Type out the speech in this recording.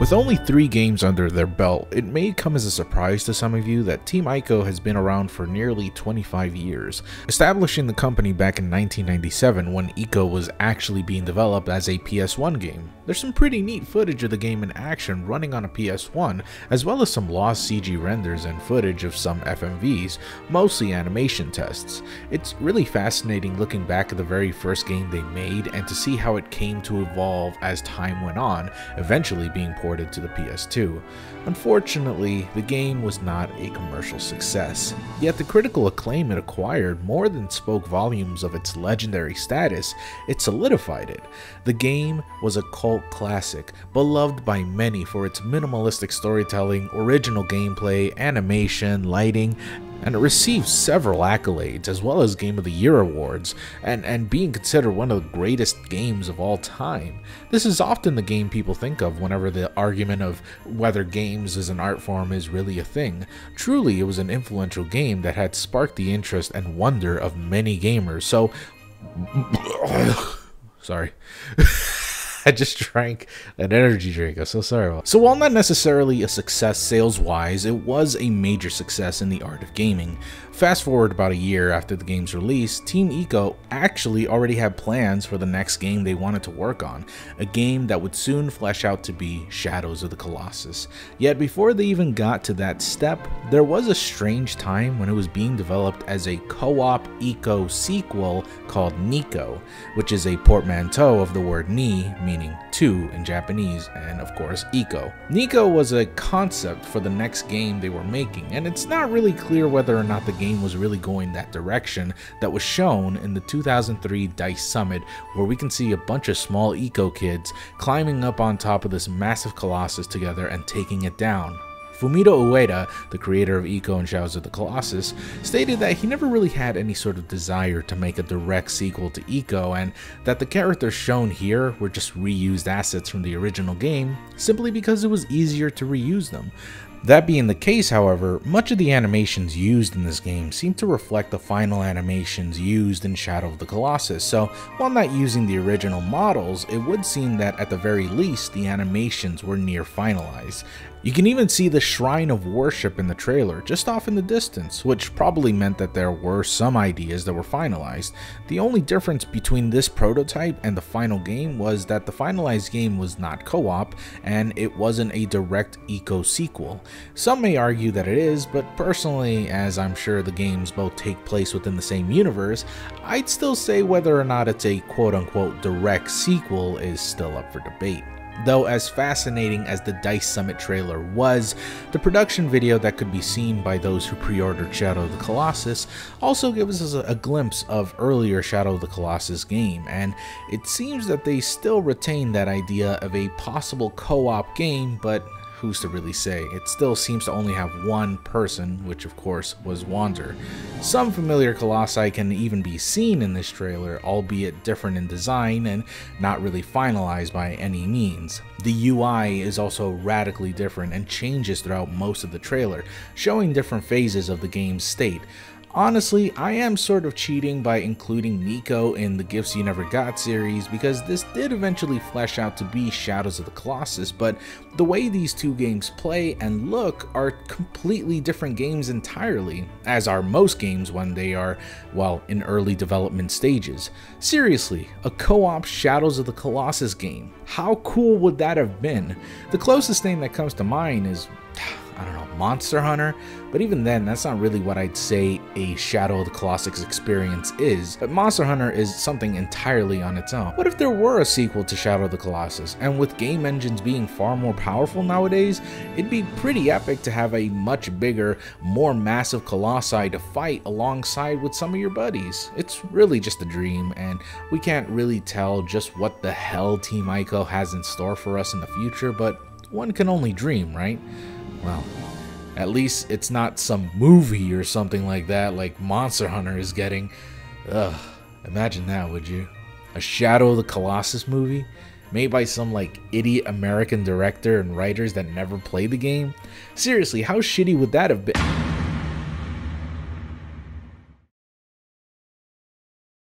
With only 3 games under their belt, it may come as a surprise to some of you that Team Ico has been around for nearly 25 years, establishing the company back in 1997 when Ico was actually being developed as a PS1 game. There's some pretty neat footage of the game in action running on a PS1, as well as some lost CG renders and footage of some FMVs, mostly animation tests. It's really fascinating looking back at the very first game they made and to see how it came to evolve as time went on, eventually being ported to the PS2. Unfortunately, the game was not a commercial success, yet the critical acclaim it acquired more than spoke volumes of its legendary status, it solidified it. The game was a cult classic, beloved by many for its minimalistic storytelling, original gameplay, animation, lighting, and it received several accolades as well as Game of the Year awards, and being considered one of the greatest games of all time. This is often the game people think of whenever the argument of whether games as an art form is really a thing. Truly, it was an influential game that had sparked the interest and wonder of many gamers, so sorry. I just drank an energy drink. I'm so sorry about it. So while not necessarily a success sales-wise, it was a major success in the art of gaming. Fast forward about a year after the game's release, Team Ico actually already had plans for the next game they wanted to work on, a game that would soon flesh out to be Shadows of the Colossus. Yet before they even got to that step, there was a strange time when it was being developed as a co-op Ico sequel called Nico, which is a portmanteau of the word ni, meaning two in Japanese, and of course Ico. Nico was a concept for the next game they were making, and it's not really clear whether or not the game was really going that direction that was shown in the 2003 DICE Summit, where we can see a bunch of small Ico kids climbing up on top of this massive Colossus together and taking it down. Fumito Ueda, the creator of Ico and Shadows of the Colossus, stated that he never really had any sort of desire to make a direct sequel to Ico, and that the characters shown here were just reused assets from the original game, simply because it was easier to reuse them. That being the case, however, much of the animations used in this game seem to reflect the final animations used in Shadow of the Colossus, so while not using the original models, it would seem that at the very least the animations were near finalized. You can even see the Shrine of Worship in the trailer, just off in the distance, which probably meant that there were some ideas that were finalized. The only difference between this prototype and the final game was that the finalized game was not co-op, and it wasn't a direct Ico sequel. Some may argue that it is, but personally, as I'm sure the games both take place within the same universe, I'd still say whether or not it's a quote-unquote direct sequel is still up for debate. Though as fascinating as the DICE Summit trailer was, the production video that could be seen by those who pre-ordered Shadow of the Colossus also gives us a glimpse of earlier Shadow of the Colossus game, and it seems that they still retain that idea of a possible co-op game, but who's to really say? It still seems to only have one person, which of course was Wander. Some familiar colossi can even be seen in this trailer, albeit different in design and not really finalized by any means. The UI is also radically different and changes throughout most of the trailer, showing different phases of the game's state. Honestly, I am sort of cheating by including Nico in the Gifts You Never Got series, because this did eventually flesh out to be Shadows of the Colossus, but the way these two games play and look are completely different games entirely, as are most games when they are, well, in early development stages. Seriously, a co-op Shadows of the Colossus game. How cool would that have been? The closest thing that comes to mind is, I don't know, Monster Hunter, but even then, that's not really what I'd say a Shadow of the Colossus experience is. But Monster Hunter is something entirely on its own. What if there were a sequel to Shadow of the Colossus, and with game engines being far more powerful nowadays, it'd be pretty epic to have a much bigger, more massive colossi to fight alongside with some of your buddies. It's really just a dream, and we can't really tell just what the hell Team Ico has in store for us in the future, but one can only dream, right? Well, at least it's not some movie or something like that like Monster Hunter is getting. Ugh, imagine that, would you? A Shadow of the Colossus movie? Made by some like idiot American director and writers that never played the game? Seriously, how shitty would that have been?